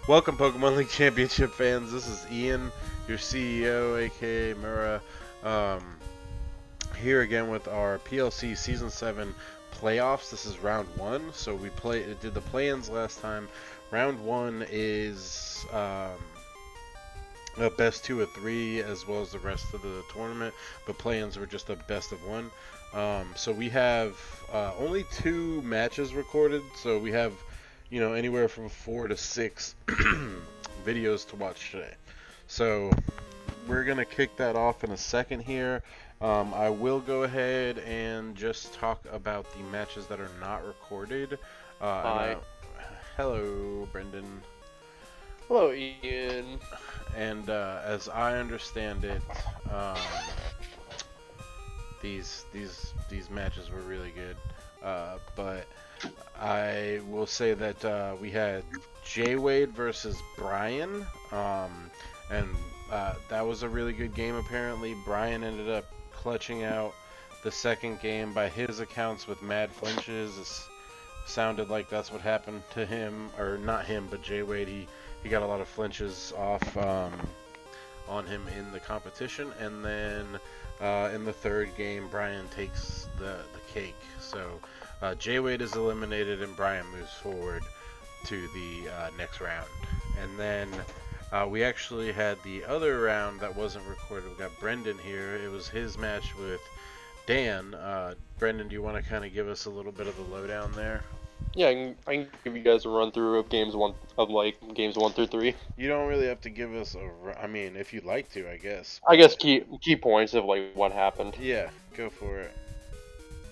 Welcome, Pokemon League Championship fans. This is Ian, your CEO, aka Mura, um, here again with our PLC Season 7 playoffs. This is round one. So we did the play-ins last time. Round one is a best two of three, as well as the rest of the tournament. But play-ins were just a best of one. So we have only two matches recorded. So we have anywhere from 4 to 6 videos to watch today. So we're gonna kick that off in a second here. I will go ahead and just talk about the matches that are not recorded. Hi. Hello, Brendan. Hello, Ian. And as I understand it, um, these matches were really good. But I will say that we had Jay Wade versus Brian, and that was a really good game. Apparently, Brian ended up clutching out the second game by his accounts with mad flinches. It sounded like that's what happened to him, or not him, but Jay Wade. He got a lot of flinches off on him in the competition, and then in the third game, Brian takes the cake. So Jay Wade is eliminated, and Brian moves forward to the next round. And then we actually had the other round that wasn't recorded. We got Brendan here. It was his match with Dan. Brendan, do you want to kind of give us a little bit of the lowdown there? Yeah, I can give you guys a run through of games 1 through 3. You don't really have to give us I mean, if you'd like to, I guess. I guess key points of what happened. Yeah, go for it.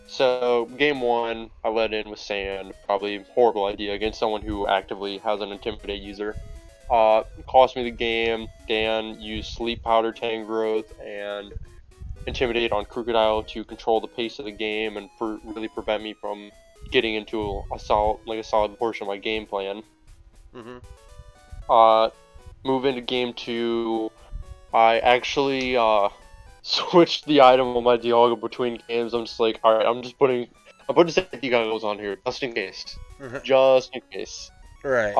So game 1, I let in with Sand, probably horrible idea against someone who actively has an Intimidate user. Cost me the game. Dan used Sleep Powder Tangrowth and Intimidate on Crocodile to control the pace of the game and really prevent me from getting into a solid portion of my game plan. Mm-hmm. Move into game 2. I actually switched the item on my Dialga between games. I'm just like, all right, I'm putting safety goggles on here just in case, just in case. Right.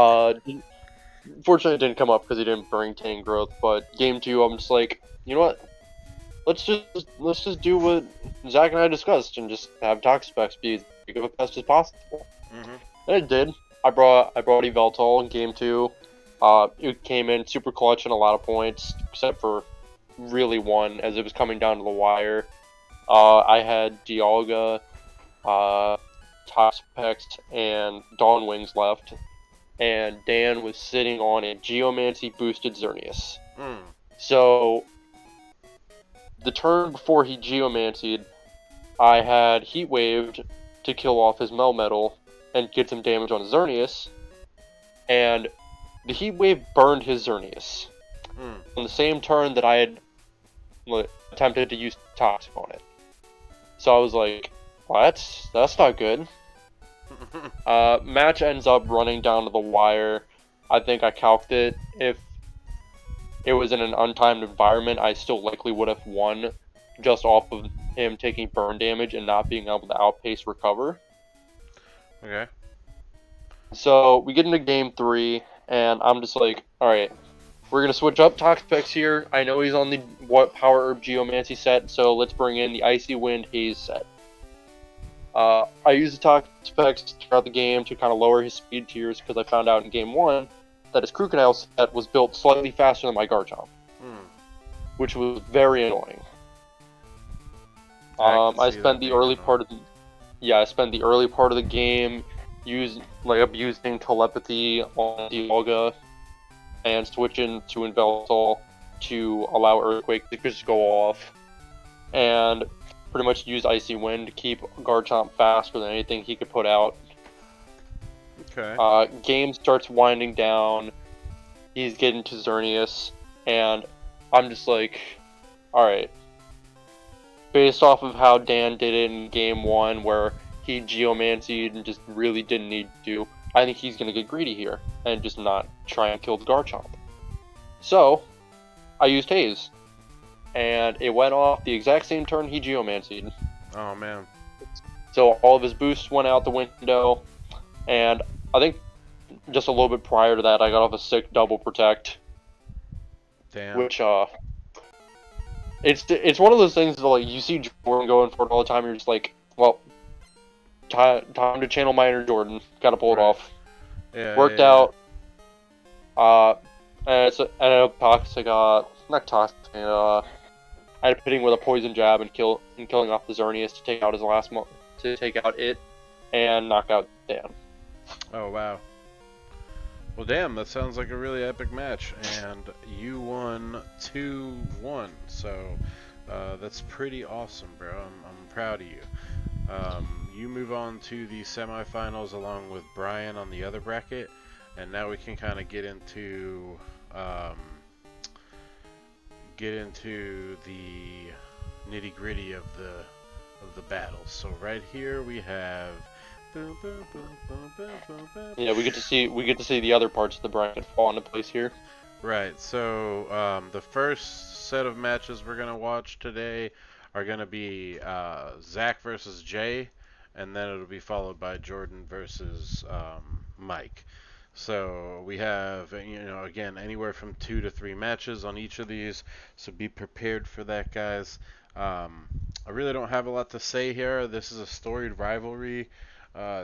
Fortunately, it didn't come up because he didn't bring Tangrowth. But game 2, I'm just like, you know what? Let's just do what Zach and I discussed and just have Toxapex be as big of a pest as possible. Mm-hmm. And it did. I brought Yveltal in game 2. It came in super clutch and a lot of points, except for really one as it was coming down to the wire. I had Dialga, Toxapex, and Dawn Wings left, and Dan was sitting on a Geomancy boosted Xerneas. So the turn before he Geomancied, I had Heat Waved to kill off his Melmetal and get some damage on Xerneas, and the Heat Wave burned his Xerneas on the same turn that I had attempted to use Toxic on it. So I was like, well, that's not good. Match ends up running down to the wire. I think I calced it. If it was in an untimed environment, I still likely would have won just off of him taking burn damage and not being able to outpace recover. Okay. So we get into game 3, and I'm just like, alright, we're going to switch up Toxapex here. I know he's on the Power Herb Geomancy set, so let's bring in the Icy Wind Haze set. I used the Toxapex throughout the game to kind of lower his speed tiers because I found out in game 1 that his Crocodile set was built slightly faster than my Garchomp, which was very annoying. I spent the early part of the game abusing telepathy on Dialga and switching to Yveltal to allow Earthquake to just go off, and pretty much use Icy Wind to keep Garchomp faster than anything he could put out. Okay. Game starts winding down. He's getting to Xerneas, and I'm just like, alright. Based off of how Dan did it in game 1, where he Geomancied and just really didn't need to, I think he's going to get greedy here and just not try and kill the Garchomp. So, I used Haze, and it went off the exact same turn he Geomancied. Oh, man. So all of his boosts went out the window, and I think just a little bit prior to that, I got off a sick double protect, Damn. which it's one of those things that like you see Jordan going for it all the time. You're just like, well, time to channel my inner Jordan. Got to pull it Right. off. Yeah. Worked yeah, out. And it's ended up toxic. Not toxic. I had to hit him with a poison jab and killing off the Xerneas to take out his last to take out it and knock out Dan. Oh wow. Well, damn, that sounds like a really epic match, and you won 2-1. So that's pretty awesome, bro. I'm proud of you. You move on to the semifinals along with Brian on the other bracket, and now we can kind of get into the nitty gritty of the battle. So right here we have. Yeah, we get to see the other parts of the bracket fall into place here. Right. So the first set of matches we're gonna watch today are gonna be Zach versus Jay, and then it'll be followed by Jordan versus Mike. So we have, again, anywhere from 2 to 3 matches on each of these. So be prepared for that, guys. I really don't have a lot to say here. This is a storied rivalry.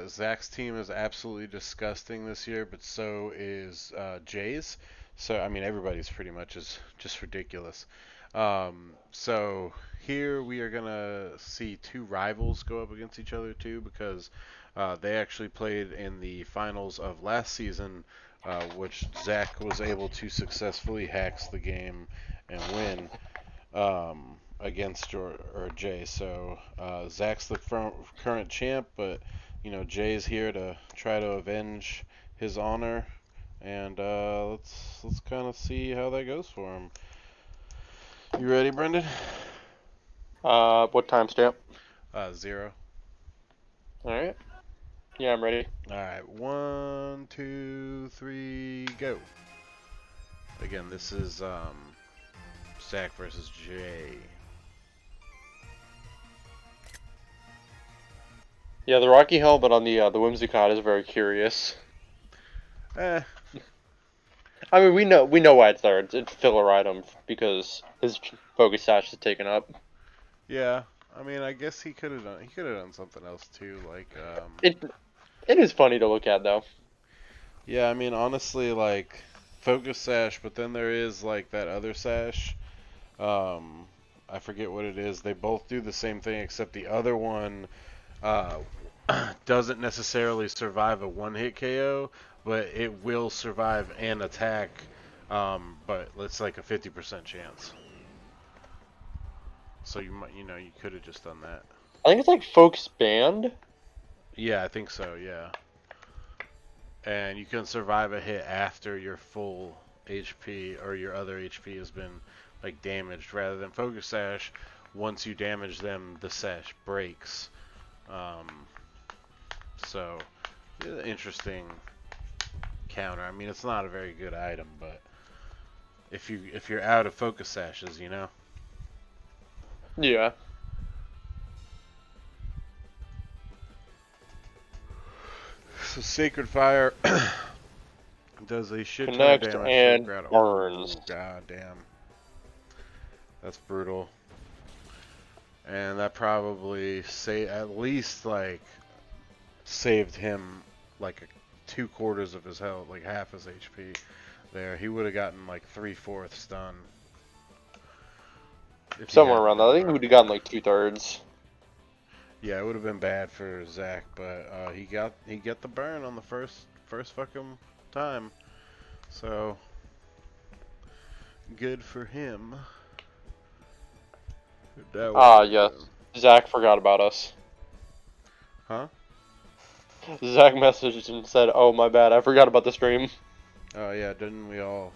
Zach's team is absolutely disgusting this year, but so is Jay's. So I mean, everybody's pretty much is just ridiculous. So here we are gonna see two rivals go up against each other too, because they actually played in the finals of last season, which Zach was able to successfully hacks the game and win against or Jay. So Zach's the current champ, but Jay's here to try to avenge his honor, and let's kind of see how that goes for him. You ready, Brendan? What timestamp? 0. All right. Yeah, I'm ready. All right, 1, 2, 3, go. Again, this is Zach versus Jay. Yeah, the Rocky helmet on the Whimsicott is very curious. Eh. I mean, we know why it's there. It's a filler item because his focus sash is taken up. Yeah. I mean, I guess he could have done something else too, like It is funny to look at though. Yeah, I mean, honestly, like focus sash, but then there is like that other sash. I forget what it is. They both do the same thing, except the other one doesn't necessarily survive a one-hit KO, but it will survive an attack. But it's like a 50% chance. So you could have just done that. I think it's like Focus Band. Yeah, I think so. Yeah. And you can survive a hit after your full HP or your other HP has been like damaged, rather than focus sash. Once you damage them, the sash breaks. So interesting counter. I mean, it's not a very good item, but if you're out of focus sashes, Yeah. So Sacred Fire does a shit ton of Connect damage and to the crowd. burns. Oh, god damn. That's brutal. And that probably at least like saved him like 2/4 of his health, like half his HP there. He would have gotten like 3/4 done. Somewhere around that. I think he would have gotten like 2/3. Yeah, it would have been bad for Zach, but he got the burn on the first fucking time. So good for him. Yes. Zach forgot about us. Huh? Zach messaged and said, "Oh, my bad. I forgot about the stream." Oh yeah, didn't we all?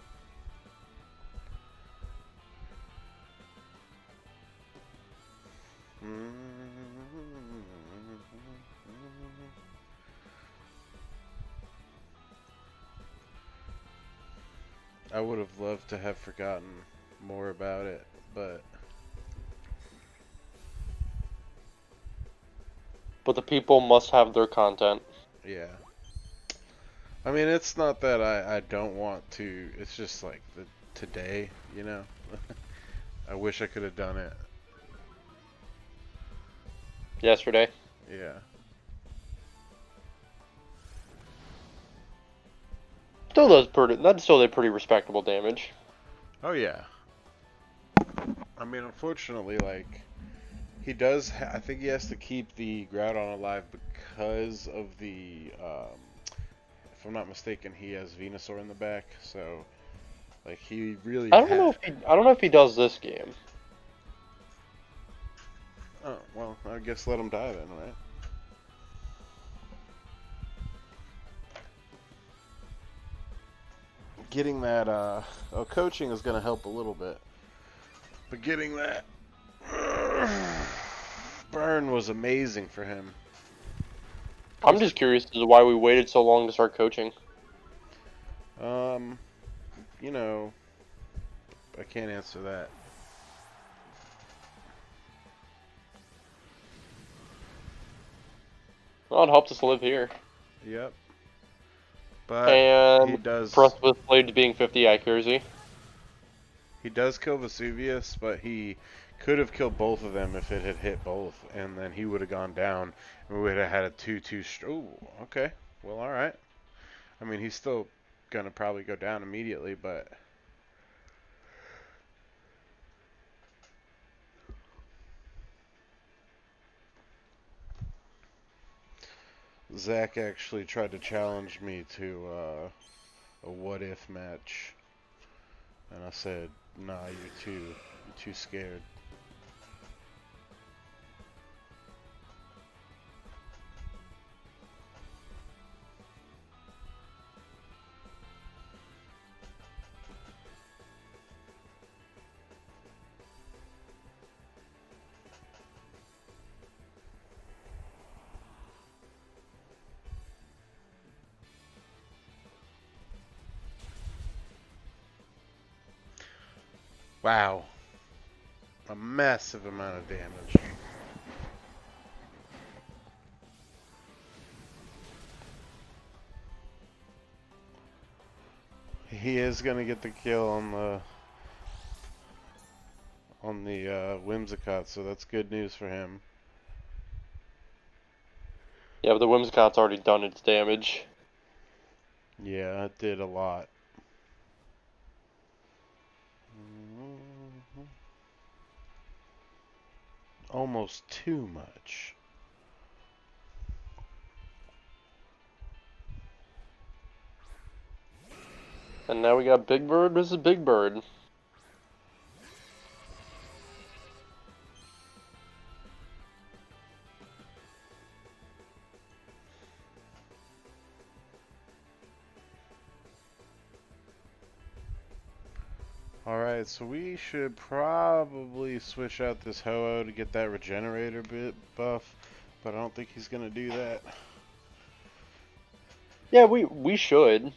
I would have loved to have forgotten more about it, but But the people must have their content. yeah. I mean, it's not that I don't want to. It's just like today, you know. I wish I could have done it. Yesterday. Yeah. That's still a pretty respectable damage. Oh yeah. I mean, unfortunately, like he does. I think he has to keep the Groudon alive because of the. If I'm not mistaken, he has Venusaur in the back, so like he really I don't know if he does this game. Oh well, I guess let him die then, right? Getting that coaching is going to help a little bit, but getting that burn was amazing for him. I'm just curious as to why we waited so long to start coaching. Um, you know, I can't answer that. Well, it helped us live here. Yep. But he And does Press with Blade being 50 accuracy. kill Vesuvius, but he could have killed both of them if it had hit both, and then he would have gone down, and we would have had a 2-2. Oh, okay. Well, all right. I mean, he's still gonna probably go down immediately, but Zach actually tried to challenge me to a what-if match, and I said, "Nah, you're too scared." Wow, a massive amount of damage. He is gonna get the kill on the Whimsicott, so that's good news for him. Yeah, but the Whimsicott's already done its damage. Yeah, it did a lot. Almost too much. And now we got Big Bird versus Big Bird. Alright, so we should probably switch out this Ho-Oh to get that regenerator bit buff, but I don't think he's gonna do that. Yeah, we should.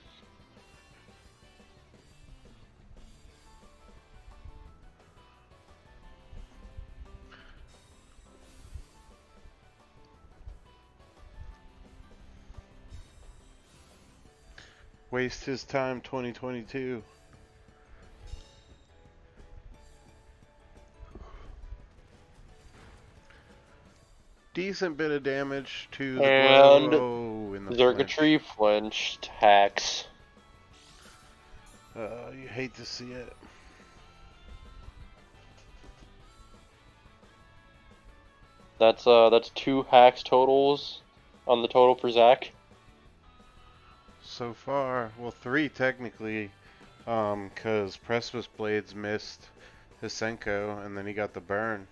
Waste his time 2022. Decent bit of damage to the glow. And Oh, in the flinch. Zergatry flinched hacks. You hate to see it. That's 2 hacks totals on the total for Zach. So far, well, 3 technically, cause Precipice Blades missed his Senko, and then he got the burn.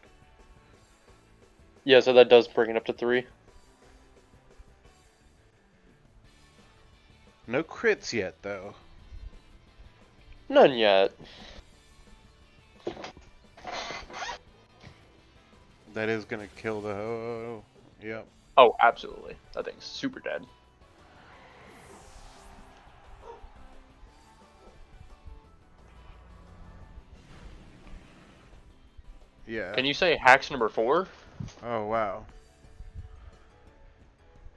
Yeah, so that does bring it up to 3. No crits yet, though. None yet. That is gonna kill the Ho-Oh. Yep. Oh, absolutely. That thing's super dead. Yeah. Can you say hacks number 4? Oh, wow.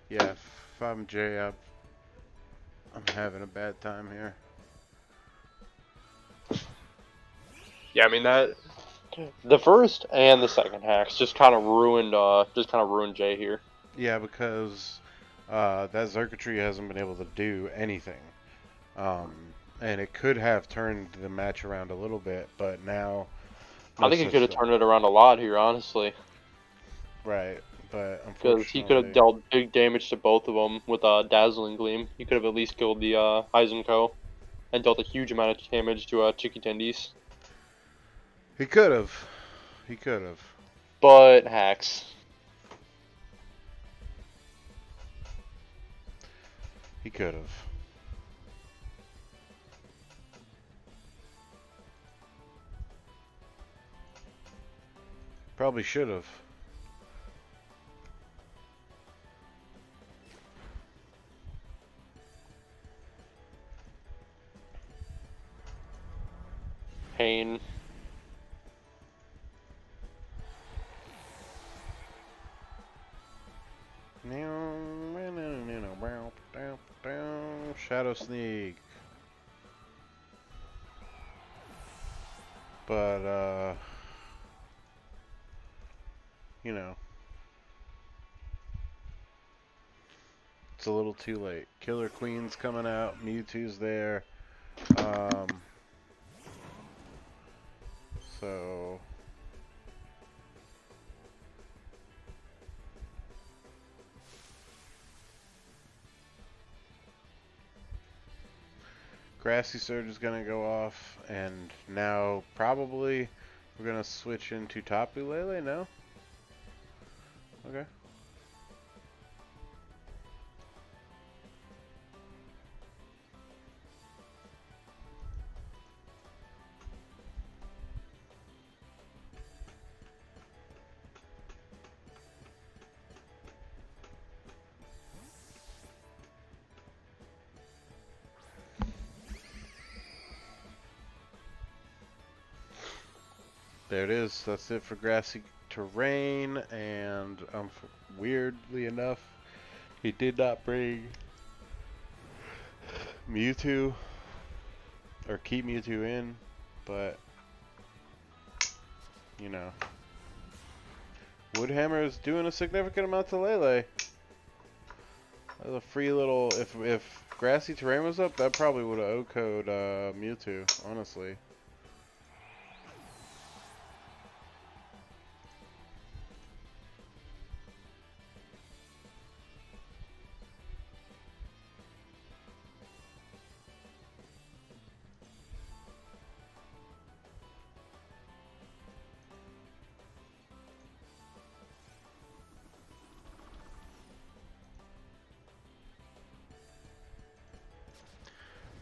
Yeah, if I'm Jay, I'm having a bad time here. Yeah, I mean that. The first and the second hacks just kind of ruined Jay here. Yeah, because that circuitry hasn't been able to do anything. And it could have turned the match around a little bit, but now I no think he could such have thing. turned it around a lot here, honestly, Right, but because he could have unfortunately, dealt big damage to both of them with a dazzling gleam. He could have at least killed the Heisenko and dealt a huge amount of damage to Chicky Tendies. he could have. He could have. But hacks. He could have. Probably should have. Pain. Shadow Sneak. But, you know, it's a little too late. Killer Queen's coming out. Mewtwo's there. Um, so Grassy Surge is gonna go off, and now probably we're gonna switch into Tapu Lele. No? Okay. There it is. That's it for Grassy Terrain, and weirdly enough, he did not bring Mewtwo or keep Mewtwo in, but you know, Woodhammer is doing a significant amount to Lele. That's a free little. If Grassy Terrain was up, that probably would have O-code Mewtwo, honestly.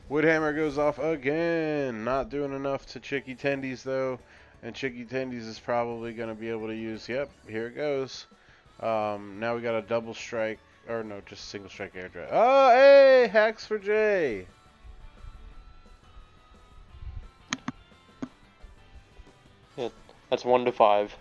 Woodhammer goes off again. Not doing enough to Chicky Tendies, though. And Chicky Tendies is probably going to be able to use... Yep, here it goes. Now we got a double strike. Or no, just single strike air drive. Oh, hey! Hacks for Jay! Yeah, that's 1 to 5.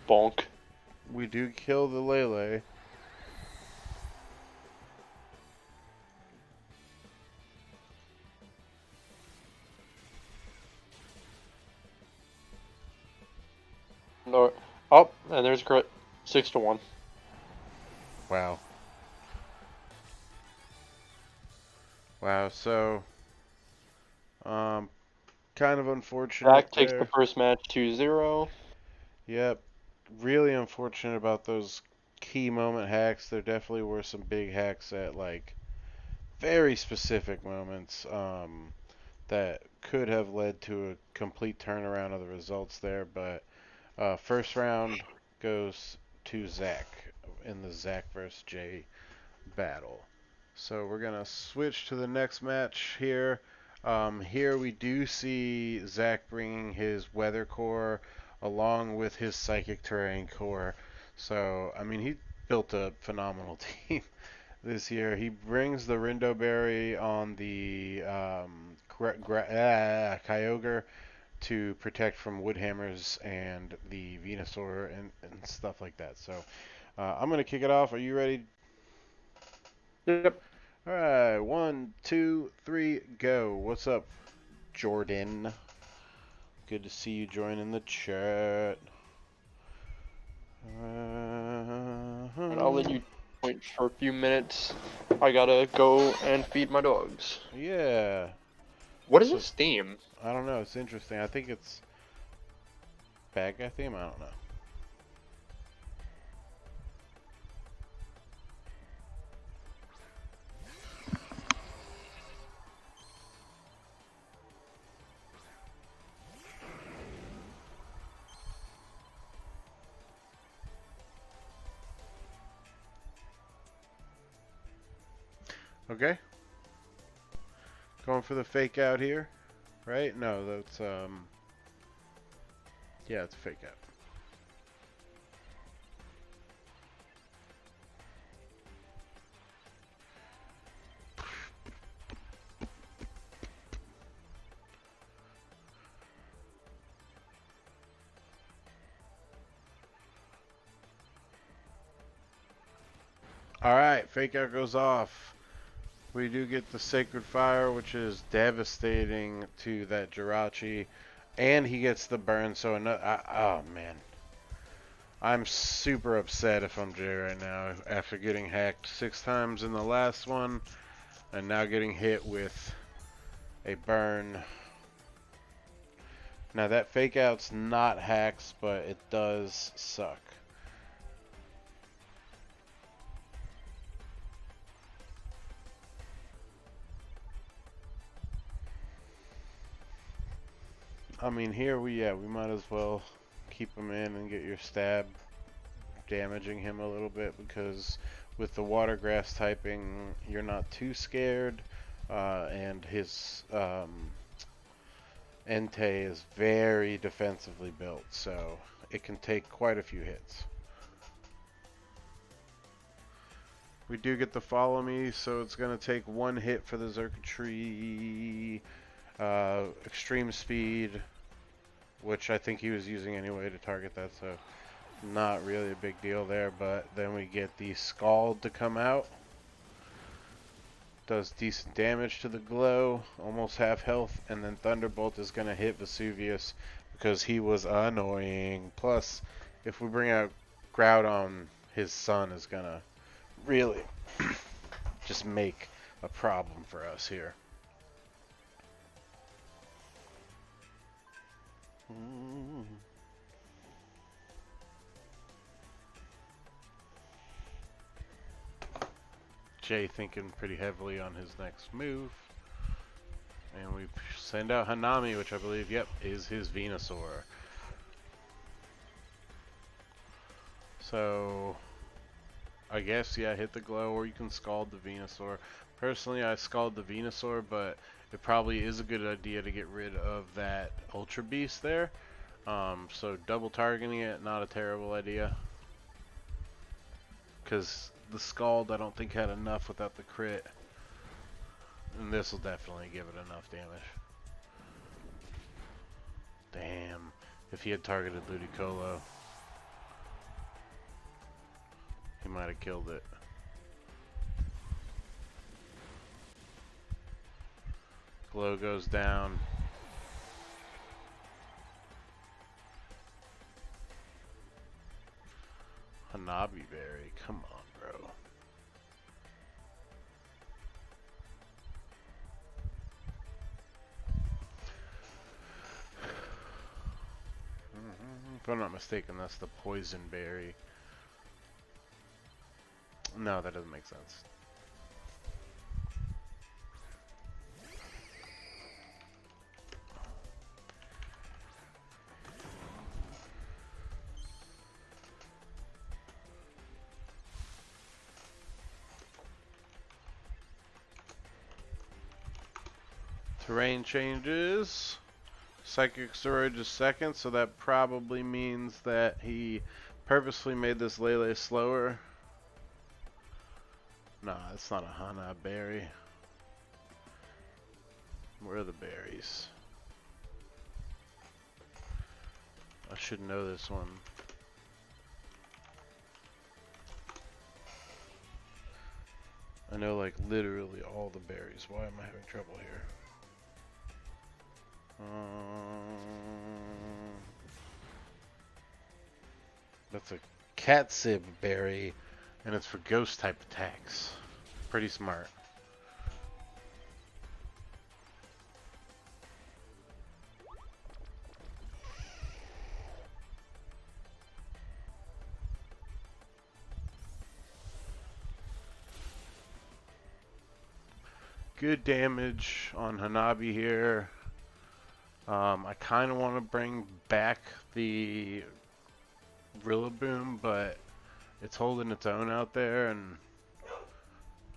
Bonk. We do kill the Lele. No. Oh, and there's a crit. 6 to 1. Wow. Wow, so... kind of unfortunate Zach takes the there. first match 2-0. Yep. Really unfortunate about those key moment hacks. There definitely were some big hacks at, like, very specific moments that could have led to a complete turnaround of the results there. But first round goes to Zach in the Zach versus Jay battle. So we're going to switch to the next match here. Here we do see Zach bringing his Weather Core along with his Psychic Terrain Core. So, I mean, he built a phenomenal team this year. He brings the Rindo Berry on the Kyogre to protect from wood hammers and the Venusaur and stuff like that. So I'm gonna kick it off. Are you ready? Yep. All right, 1, 2, 3, go. What's up, Jordan? Good to see you joining the chat. And I'll let you point for a few minutes. I gotta go and feed my dogs. Yeah. What is this theme? I don't know. It's interesting. I think it's bad guy theme. I don't know. Okay. Going for the fake out here, right? No, that's yeah, it's a fake out. Alright, fake out goes off. We do get the Sacred Fire, which is devastating to that Jirachi. And he gets the burn, so oh man. I'm super upset if I'm Jay right now after getting hacked 6 times in the last one. And now getting hit with a burn. Now that fake out's not hacks, but it does suck. I mean, here we might as well keep him in and get your stab damaging him a little bit, because with the water grass typing, you're not too scared, and his Entei is very defensively built, so it can take quite a few hits. We do get the follow me, so it's going to take 1 hit for the Xurkitree. Extreme speed, which I think he was using anyway to target that, so not really a big deal there. But then we get the Scald to come out. Does decent damage to the glow, almost half health, and then Thunderbolt is going to hit Vesuvius because he was annoying. Plus, if we bring out Groudon, his son is going to really just make a problem for us here. Jay thinking pretty heavily on his next move. And we send out Hanami, which I believe, yep, is his Venusaur. So, I guess, yeah, hit the glow, or you can Scald the Venusaur. Personally, I Scald the Venusaur, but it probably is a good idea to get rid of that Ultra Beast there. So double targeting it, not a terrible idea. Because the Scald, I don't think, had enough without the crit. And this will definitely give it enough damage. Damn. If he had targeted Ludicolo, he might have killed it. Glow goes down. Hanabi Berry, come on, bro. If I'm not mistaken, that's the Poison Berry. No, that doesn't make sense. Terrain changes. Psychic Surge is second, so that probably means that he purposely made this Lele slower. Nah, it's not a Hana Berry. Where are the berries? I should know this one. I know like literally all the berries. Why am I having trouble here? That's a catsup berry, and it's for ghost type attacks. Pretty smart. Good damage on Hanabi here. I kind of want to bring back the Rillaboom, but it's holding its own out there, and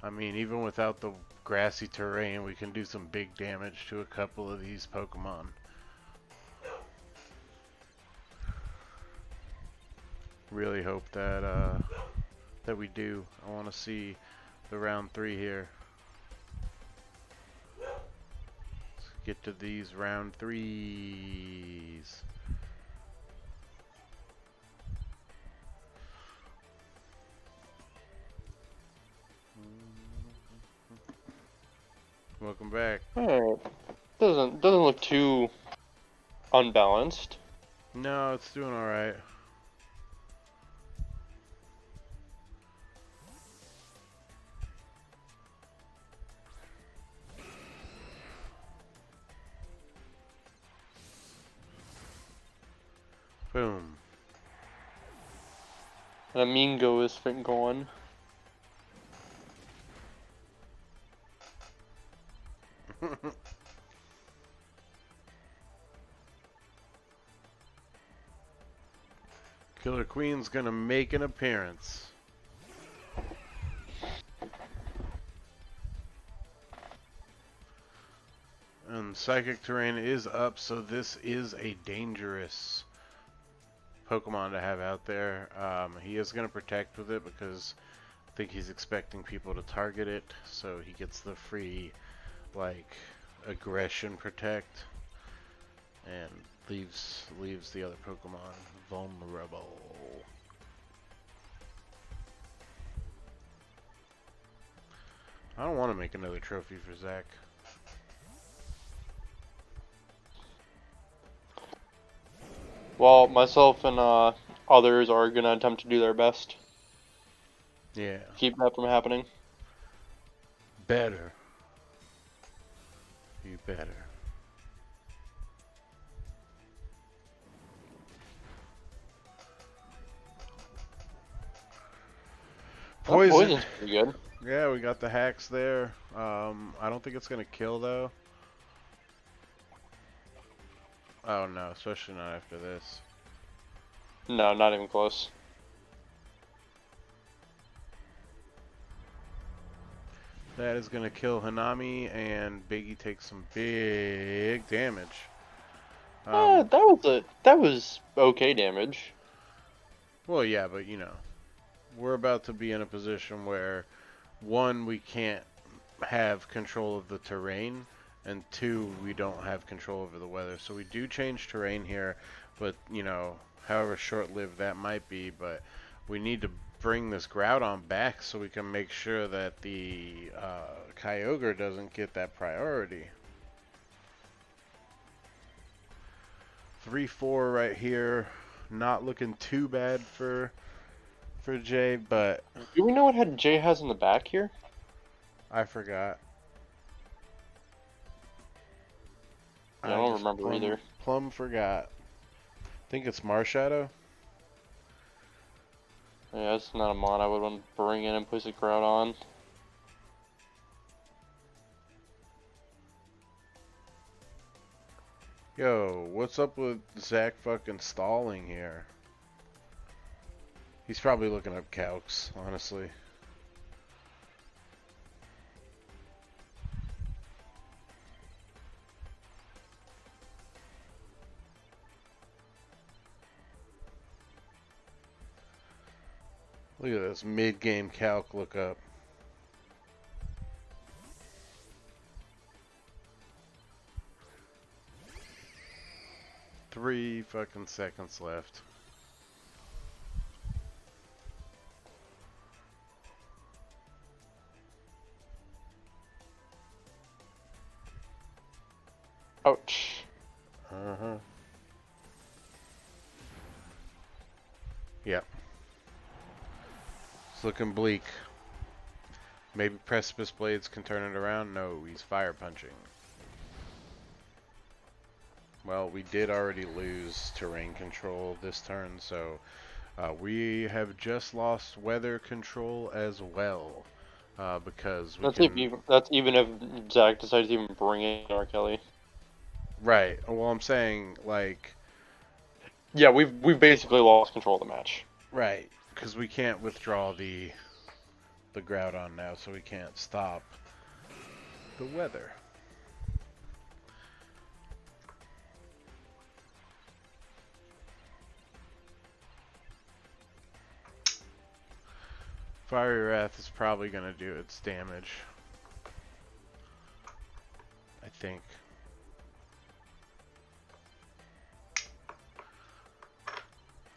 I mean, even without the grassy terrain, we can do some big damage to a couple of these Pokemon. Really hope that that we do. I want to see the round 3 here. Let's get to these round 3s. Welcome back. Alright. Doesn't look too unbalanced. No, it's doing all right. Boom. And Amingo is going. Killer Queen's gonna make an appearance. And Psychic Terrain is up, so this is a dangerous Pokemon to have out there. He is gonna protect with it because I think he's expecting people to target it, so he gets the free, like, aggression protect, and leaves the other Pokemon vulnerable. I don't want to make another trophy for Zach. Well, myself and others are gonna attempt to do their best. Yeah. Keep that from happening. Better. You better. Poison. Poison's pretty good. Yeah, we got the hacks there. I don't think it's gonna kill though. Oh no, especially not after this. No, not even close. That is gonna kill Hanami, and Biggie takes some big damage. That was okay damage. Well, yeah, but you know, we're about to be in a position where, one, we can't have control of the terrain, and two, we don't have control over the weather. So we do change terrain here, but you know, however short-lived that might be, but we need to bring this Groudon back so we can make sure that the Kyogre doesn't get that priority. 3-4 right here, not looking too bad for Jay, but Do we know what Jay has in the back here? I forgot. Yeah, I don't just remember either. Plum forgot. I think it's Marshadow. Yeah, it's not a mod I would want to bring in and place a crowd on. Yo, what's up with Zach fucking stalling here? He's probably looking up calcs, honestly. Look at this mid-game calc lookup. 3 fucking seconds left. Ouch. Uh-huh. Yep. It's looking bleak. Maybe Precipice Blades can turn it around? No, he's fire punching. Well, we did already lose terrain control this turn, so we have just lost weather control as well. Because we That's even if Zach decides to even bring in R. Kelly. Right. Well, I'm saying, like... Yeah, we've basically lost control of the match. Right. Because we can't withdraw the Groudon now, so we can't stop the weather. Fiery Wrath is probably going to do its damage. I think.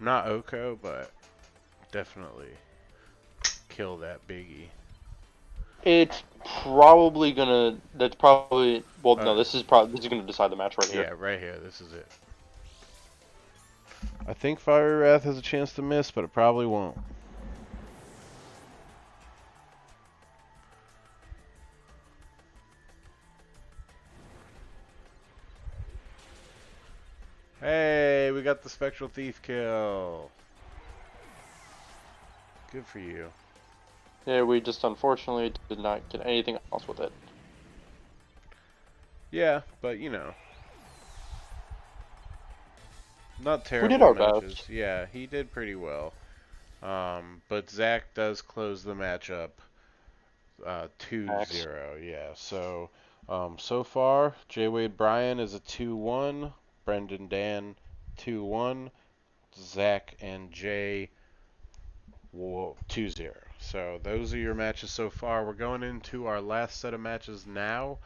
Not Oko, but definitely kill that biggie. It's probably gonna. That's probably. Well, no. This is gonna decide the match right here. Yeah, right here. This is it. I think Fiery Wrath has a chance to miss, but it probably won't. Hey, we got the Spectral Thief kill. Good for you. Yeah, we just unfortunately did not get anything else with it. Yeah, but you know. Not terrible We did our matches. best. Yeah, he did pretty well. But Zach does close the matchup 2-0. Yeah, so so far, J. Wade Bryan is a 2-1. Brendan Dan 2-1. Zach and Jay 2-0. So those are your matches so far. We're going into our last set of matches now.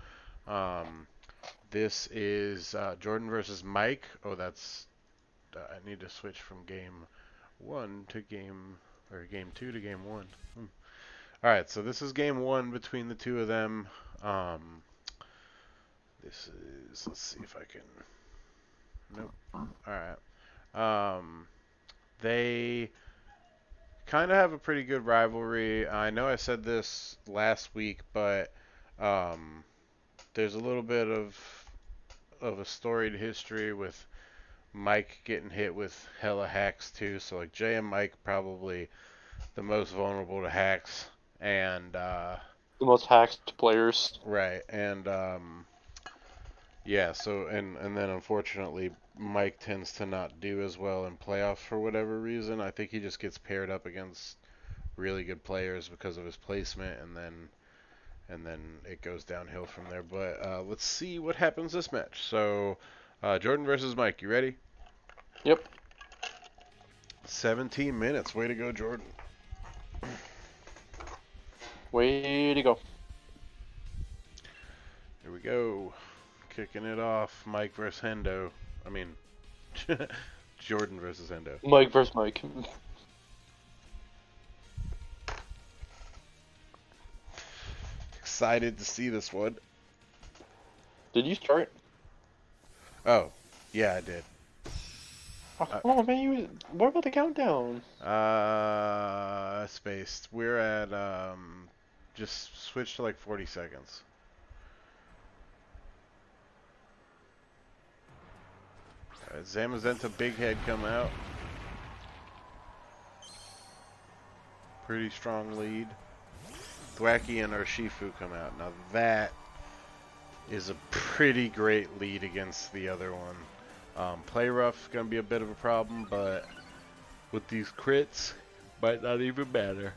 This is Jordan versus Mike. Oh, that's... I need to switch from game 1 to game... or game 2 to game 1. Alright, so this is game 1 between the two of them. This is... let's see if I can... Nope. Alright. They kind of have a pretty good rivalry. I know I said this last week, but there's a little bit of a storied history with Mike getting hit with hella hacks too. So like Jay and Mike probably the most vulnerable to hacks, and The most hacked players. right, and yeah. So and then unfortunately Mike tends to not do as well in playoffs for whatever reason. I think he just gets paired up against really good players because of his placement, and then it goes downhill from there. But let's see what happens this match. So Jordan versus Mike, you ready? Yep. 17 minutes. Way to go, Jordan. Way to go. Here we go. Kicking it off. Mike versus Hendo. I mean, Jordan versus Hendo. Mike versus Mike. Excited to see this one. Did you start? Oh, yeah, I did. Oh, come on, man. What about the countdown? Spaced. We're at, just switch to like 40 seconds. Zamazenta Big Head come out. Pretty strong lead. Thwacky and Urshifu come out. Now that is a pretty great lead against the other one. Play rough gonna be a bit of a problem, but with these crits, might not even matter.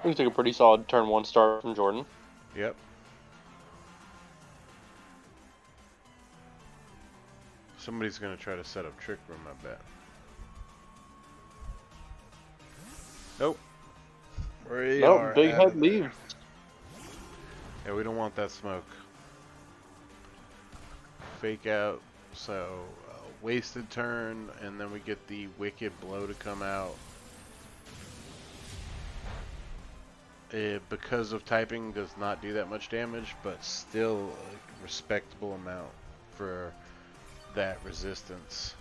Looks like a pretty solid turn 1 start from Jordan. Yep. Somebody's gonna try to set up Trick Room, I bet. Nope. We Nope, are Big out Head of there. leaves. Yeah, we don't want that smoke. Fake out. So, wasted turn, and then we get the wicked blow to come out. It, because of typing, does not do that much damage, but still a respectable amount for that resistance.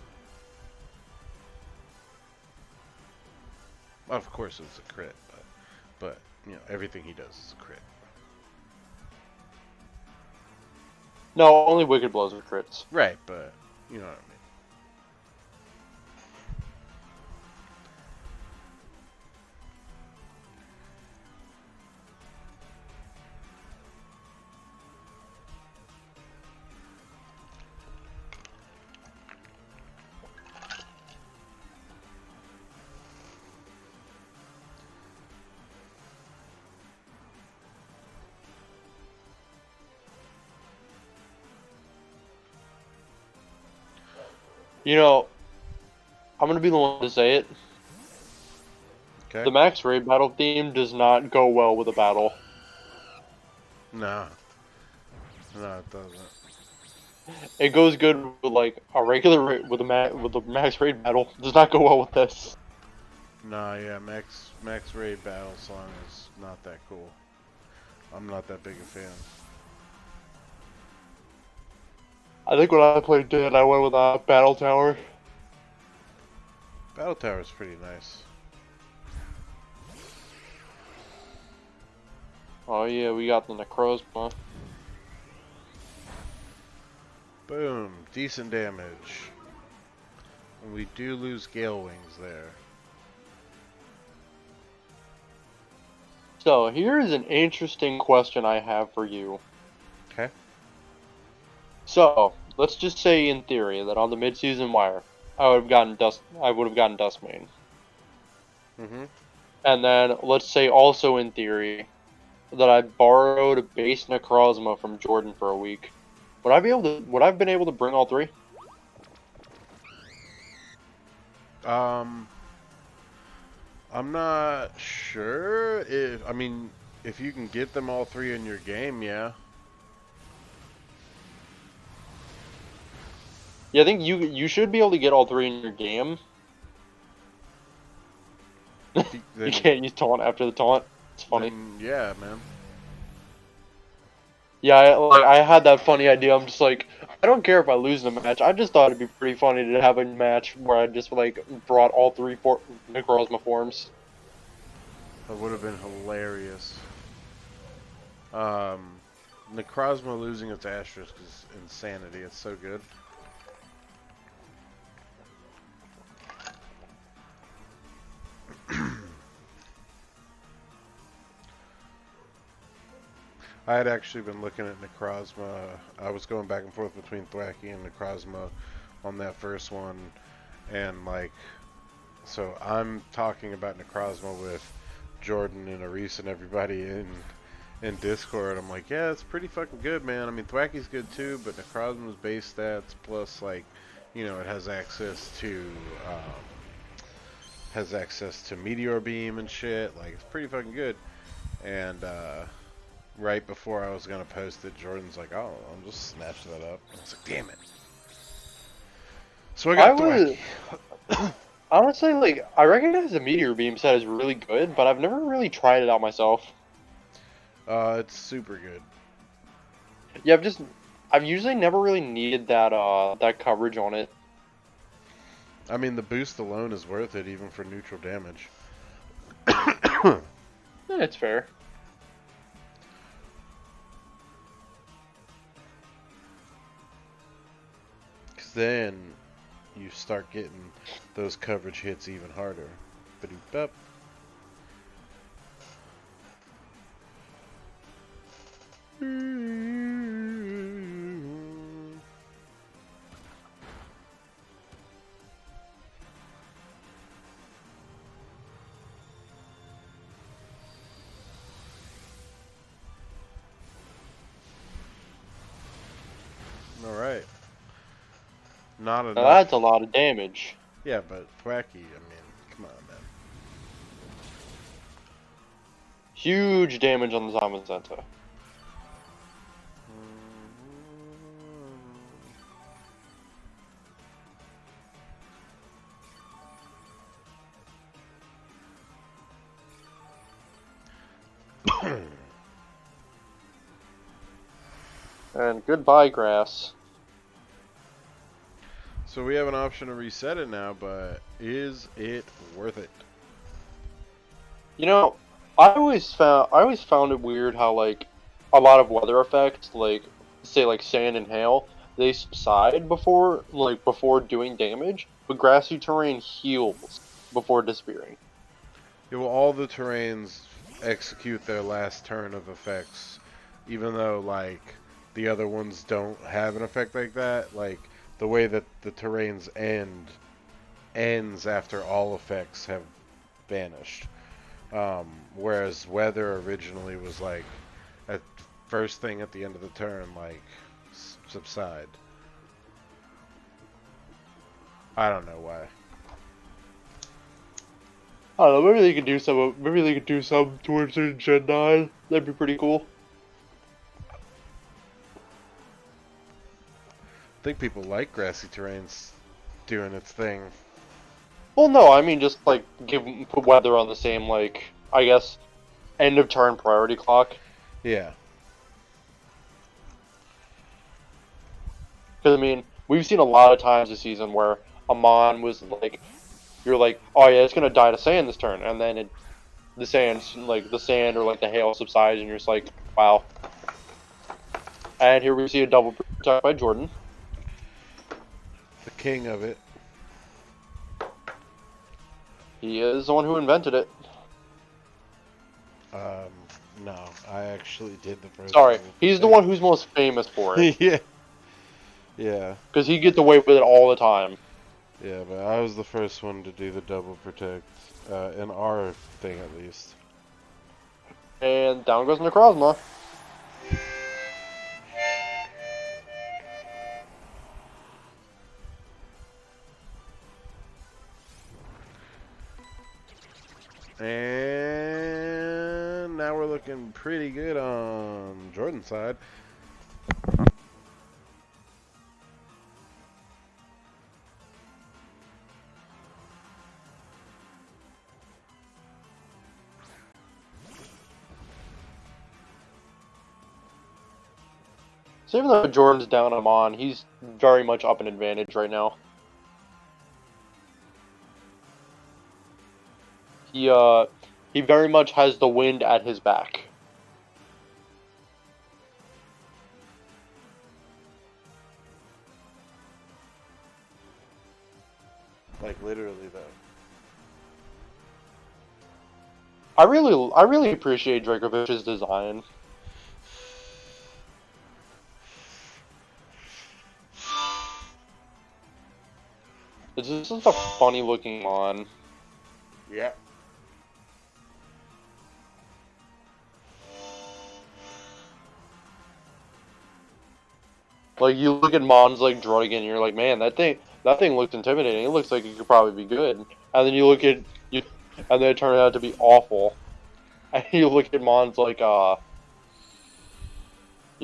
Well, of course it's a crit, but you know, everything he does is a crit. No, only Wicked Blows are crits. Right, but you know what I mean. You know, I'm gonna be the one to say it. Okay. The Max Raid battle theme does not go well with a battle. No. No, it doesn't. It goes good with like a regular with the Max Raid battle. Does not go well with this. Nah, yeah, Max Raid battle song is not that cool. I'm not that big a fan. I think when I played Dead, I went with a Battle Tower. Battle Tower is pretty nice. Oh yeah, we got the Necrozma. Boom, decent damage. And we do lose Gale Wings there. So here is an interesting question I have for you. Okay. So let's just say, in theory, that on the mid-season wire, I would have gotten Dustmane. Mm-hmm. And then let's say also in theory that I borrowed a base Necrozma from Jordan for a week. Would I have been able to bring all three? I'm not sure if, I mean, if you can get them all three in your game, yeah. Yeah, I think you should be able to get all three in your game. You can't use taunt after the taunt. It's funny. Then, yeah, man. Yeah, I had that funny idea. I'm just like, I don't care if I lose the match. I just thought it'd be pretty funny to have a match where I just like brought all three Necrozma forms. That would have been hilarious. Necrozma losing its asterisk is insanity. It's so good. I had actually been looking at Necrozma. I was going back and forth between Thwacky and Necrozma on that first one. And, like, so I'm talking about Necrozma with Jordan and Aris and everybody in Discord. I'm like, yeah, it's pretty fucking good, man. I mean, Thwacky's good too, but Necrozma's base stats plus, like, you know, it has access to Meteor Beam and shit. Like, it's pretty fucking good. And right before I was gonna post it, Jordan's like, "Oh, I'll just snatch that up." I was like, "Damn it!" So I got Thwacky. Honestly, like, I recognize the Meteor Beam set is really good, but I've never really tried it out myself. It's super good. Yeah, I've usually never really needed that coverage on it. I mean, the boost alone is worth it, even for neutral damage. It's fair. Because then you start getting those coverage hits even harder. Ba-doop-bop. Alright. Not Now that's a enough. lot of damage. Yeah, but Thwacky, I mean, come on, man. Huge damage on the Zamazenta. And goodbye, grass. So we have an option to reset it now, but is it worth it? You know, I always found it weird how like a lot of weather effects, like say like sand and hail, they subside before doing damage, but grassy terrain heals before disappearing. Yeah, well, all the terrains execute their last turn of effects, even though like the other ones don't have an effect like that. Like the way that the terrains ends after all effects have vanished. Whereas weather originally was like at first thing at the end of the turn, like subside. I don't know why. I don't know, maybe they could do some. Maybe they could do some towards Gen 9. That'd be pretty cool. I think people like grassy terrains doing its thing. Well, no, I mean just like put weather on the same like I guess end of turn priority clock. Yeah. Because I mean we've seen a lot of times this season where Amon was like, you're like, oh yeah, it's gonna die to sand this turn, and then the sand or like the hail subsides, and you're just like, wow. And here we see a double protect by Jordan. The king of it. He is the one who invented it. Um, no, I actually did the first Sorry, double he's the protect. one who's most famous for it. Yeah. Yeah. Because he gets away with it all the time. Yeah, but I was the first one to do the double protect, in our thing at least. And down goes Necrozma. And now we're looking pretty good on Jordan's side. So even though Jordan's down Amon, he's very much up an advantage right now. He very much has the wind at his back. Like literally though. I really appreciate Dracovich's design. It's just such a funny looking mon. Yeah. Like you look at Mons like Droigan and you're like, man, that thing looks intimidating. It looks like it could probably be good. And then and then it turned out to be awful. And you look at Mons like you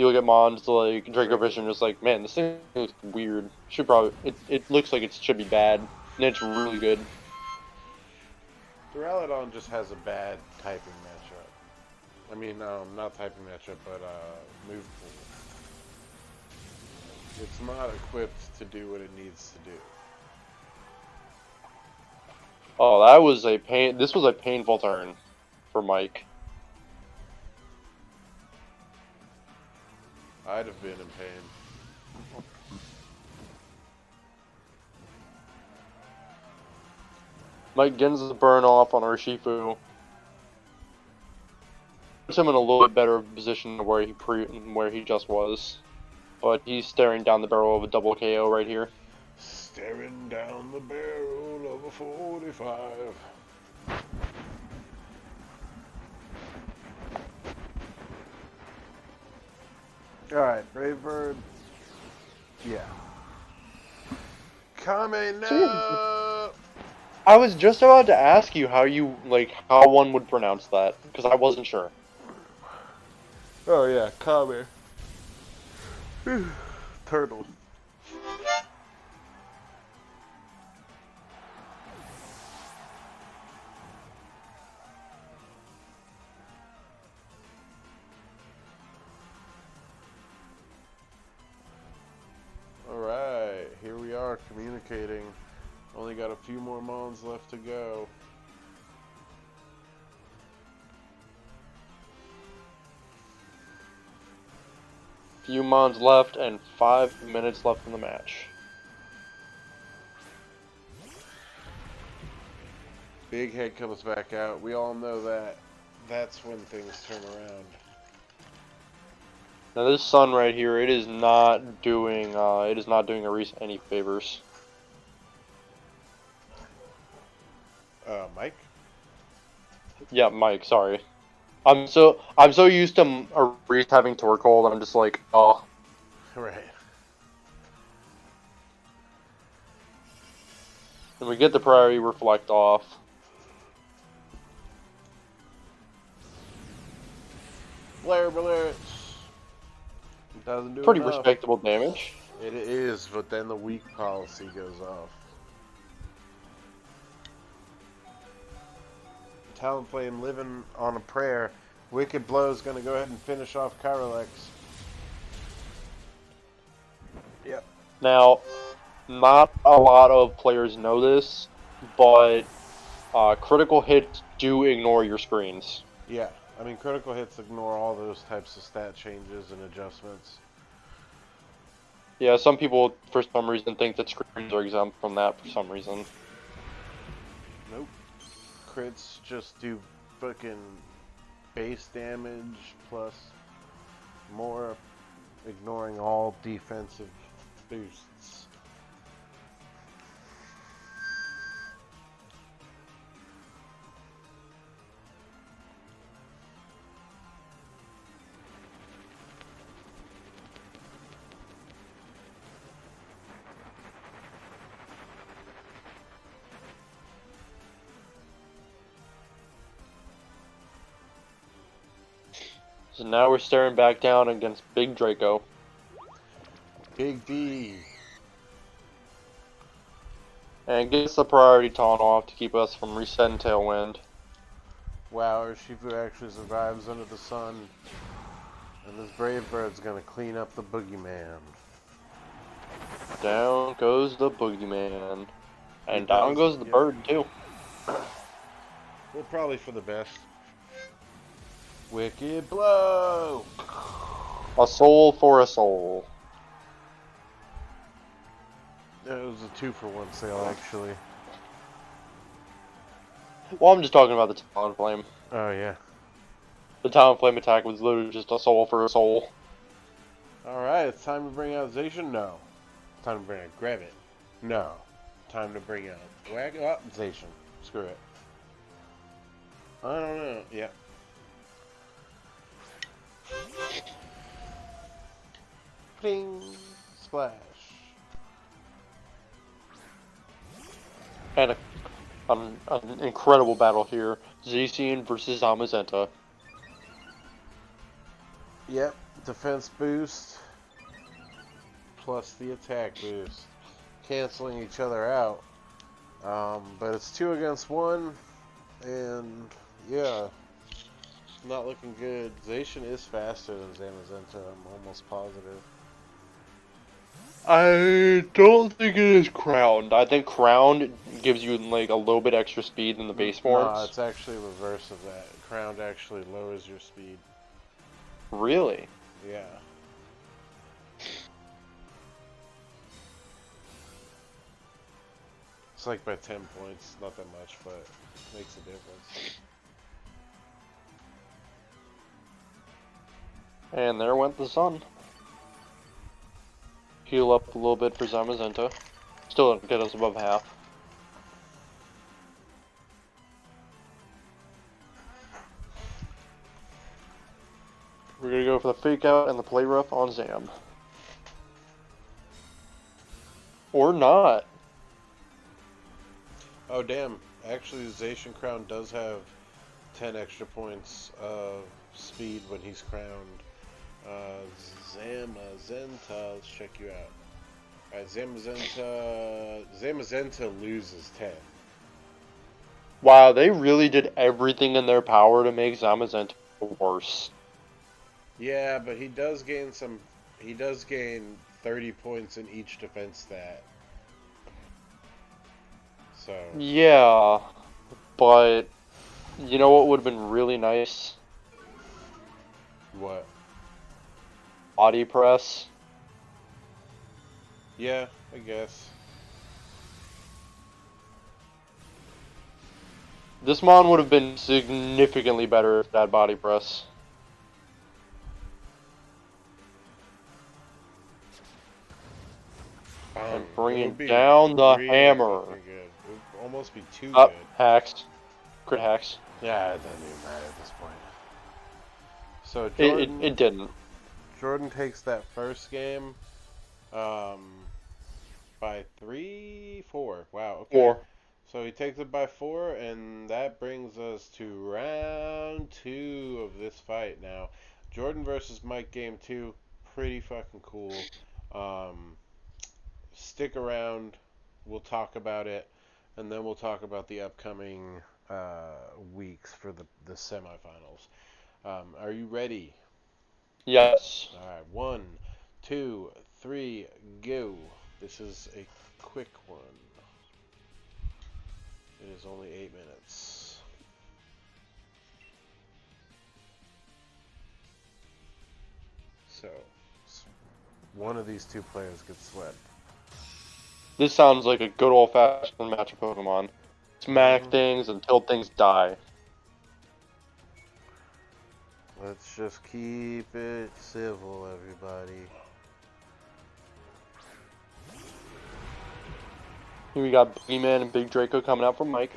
look at Mons like Dracovich and just like, man, this thing looks weird. Should probably it looks like it should be bad. And it's really good. Duraludon just has a bad typing matchup. I mean, not typing matchup, but move pool. It's not equipped to do what it needs to do. Oh, that was a pain. This was a painful turn for Mike. I'd have been in pain. Mike gets the burn off on Urshifu. Puts him in a little bit better position than where he just was. But he's staring down the barrel of a double KO right here. Staring down the barrel of a 45. Alright, Brave Bird. Yeah. Kame, So, yeah, no! I was just about to ask you how one would pronounce that, because I wasn't sure. Oh yeah, Kame. Turtle. Alright, here we are communicating. Only got a few more mons left to go. Few mons left and 5 minutes left in the match. Big Head comes back out. We all know that. That's when things turn around. Now this sun right here, it is not doing Reese any favors. Mike? Yeah, Mike, sorry. I'm so used to Reese having torque hold, I'm just like, oh. Right. And we get the priority reflect off. Flare bullets. Doesn't do Pretty enough. respectable damage. It is, but then the weak policy goes off. Talonflame living on a prayer. Wicked Blow's going to go ahead and finish off Kyrilex. Yep. Now, not a lot of players know this, but critical hits do ignore your screens. Yeah. I mean, critical hits ignore all those types of stat changes and adjustments. Yeah, some people, for some reason, think that screens are exempt from that for some reason. Nope. Crits just do fucking base damage plus more, ignoring all defensive boosts. So now we're staring back down against Big Draco. Big D. And gets the priority taunt off to keep us from resetting Tailwind. Wow, Urshifu actually survives under the sun. And this Brave Bird's gonna clean up the boogeyman. Down goes the boogeyman. And down goes the bird, too. Well, probably for the best. Wicked Blow! A soul for a soul. It was a 2-for-1 sale, actually. Well, I'm just talking about the Talonflame. Oh, yeah. The Talonflame attack was literally just a soul for a soul. Alright, it's time to bring out Zacian? No. Time to bring out Grab It? No. Time to bring out Wag Up Zacian. Screw it. I don't know. Yeah. Ping! Splash. And an incredible battle here. Zacian versus Zamazenta. Yep. Defense boost. Plus the attack boost. Canceling each other out. But it's 2 against 1. And, yeah. Not looking good. Zacian is faster than Zamazenta, I'm almost positive. I don't think it is crowned. I think crowned gives you like a little bit extra speed than the base forms. No, it's actually reverse of that. Crowned actually lowers your speed. Really? Yeah. It's like by 10 points, not that much, but it makes a difference. And there went the sun. Heal up a little bit for Zamazenta. Still didn't get us above half. We're gonna go for the fake out and the play rough on Zam. Or not. Oh, damn. Actually, Zacian Crown does have 10 extra points of speed when he's crowned. Zamazenta, let's check you out. Alright, Zamazenta loses 10. Wow, they really did everything in their power to make Zamazenta worse. Yeah, but he does gain 30 points in each defense stat. So. Yeah, but you know what would have been really nice? What? Body press. Yeah, I guess. This mon would have been significantly better if it had body press. And bringing down the hammer. Good. It would almost be too Up, good. hacks. Crit hacks. Yeah, it doesn't even matter at this point. So It didn't. Jordan takes that first game by 4. Wow, okay. 4. So he takes it by 4, and that brings us to round 2 of this fight now. Jordan versus Mike, game 2. Pretty fucking cool. Stick around. We'll talk about it, and then we'll talk about the upcoming weeks for the semifinals. Are you ready? Yes. All right, 1, 2, 3, go. This is a quick one. It is only 8 minutes. So, one of these two players gets swept. This sounds like a good old-fashioned match of Pokemon. Smack things until things die. Let's just keep it civil, everybody. Here we got Boogeyman and Big Draco coming out from Mike.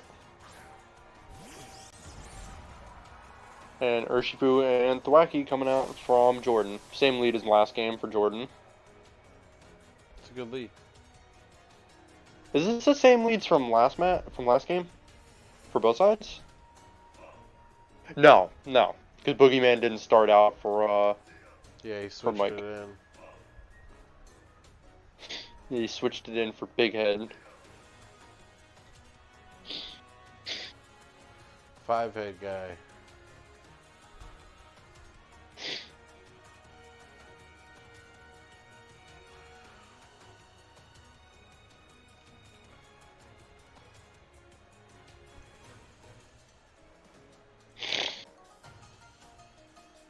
And Urshifu and Thwacky coming out from Jordan. Same lead as last game for Jordan. It's a good lead. Is this the same leads from last game? For both sides? No. Because Boogeyman didn't start out for Yeah, he switched Mike. it in. He switched it in for Big Head. 5-head guy.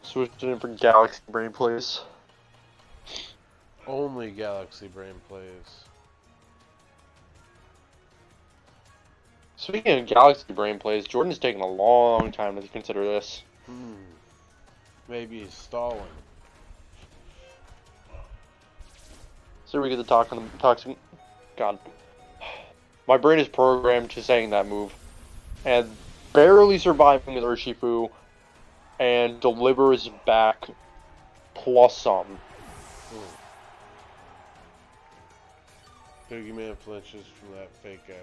Switched it in for Galaxy Brain Plays. Only Galaxy Brain plays. Speaking of Galaxy Brain Plays, Jordan's taking a long time to consider this. Maybe he's stalling. So we get the toxic. God. My brain is programmed to saying that move. And barely surviving with Urshifu. And delivers back plus some. Boogeyman flinches from that fake out.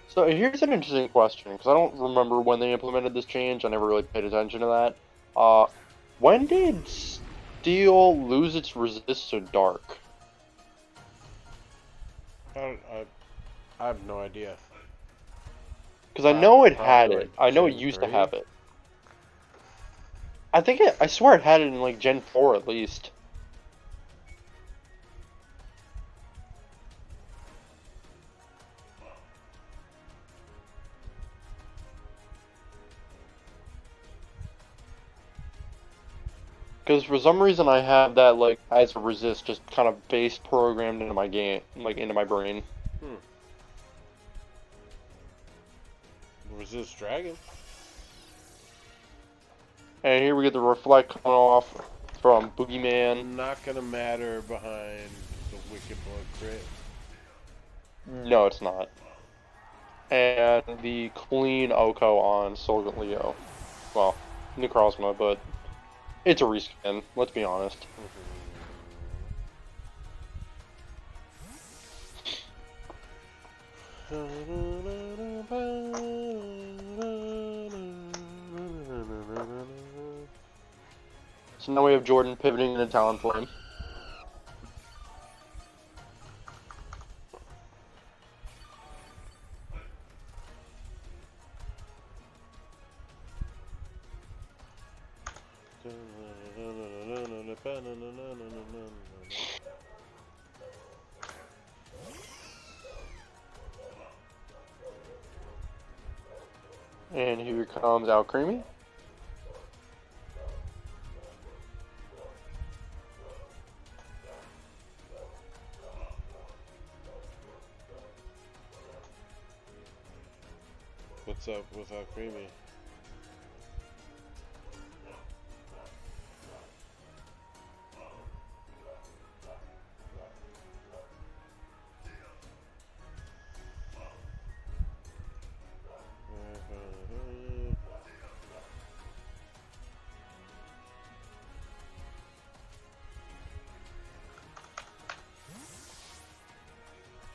So here's an interesting question, because I don't remember when they implemented this change. I never really paid attention to that. When did Steel lose its resist to Dark? I have no idea. Because I know it Probably had like it. I know it Gen used 3? to have it. I swear it had it in like Gen 4 at least. Because for some reason I have that like as a resist just kind of base programmed into my game, like into my brain. Resist Dragon. And here we get the reflect coming off from Boogeyman. Not gonna matter behind the Wicked Blood crit. No, it's not. And the clean Oko on Solgant Leo. Well, Necrozma, but it's a reskin, let's be honest. So now we have Jordan pivoting into Talonflame. And here comes Alcremie. What's up with Alcremie?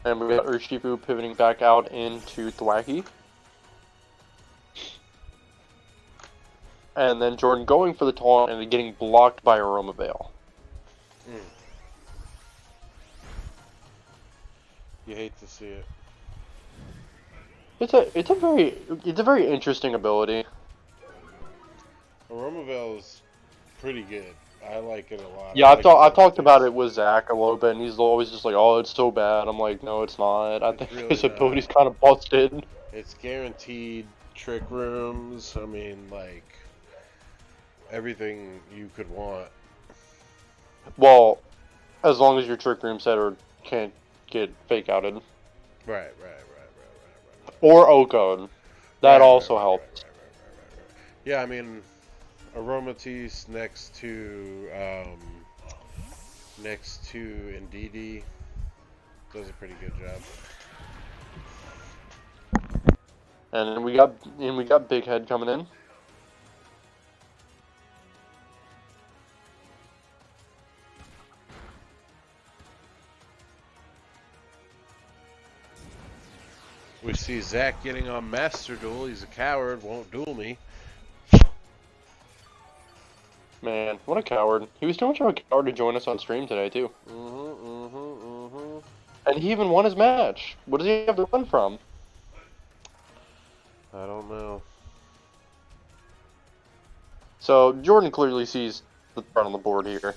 And we got Urshifu pivoting back out into Thwacky. And then Jordan going for the taunt and getting blocked by Aroma Veil. You hate to see it. It's a very interesting ability. Aroma Veil is pretty good. I like it a lot. Yeah, I've talked about it with Zach a little bit, and he's always just like, "Oh, it's so bad." I'm like, "No, it's not. I think really his not. ability's kind of busted." It's guaranteed trick rooms. I mean, like everything you could want. Well, as long as your trick room setter can't get fake outed. Right. Or O-code. That also helps. Right. Yeah, I mean, Aromatisse next to Ndidi does a pretty good job. And we got Big Head coming in. We see Zach getting on Master Duel. He's a coward, won't duel me. Man, what a coward. He was too much of a coward to join us on stream today, too. And he even won his match. What does he have to run from? I don't know. So, Jordan clearly sees the threat on the board here.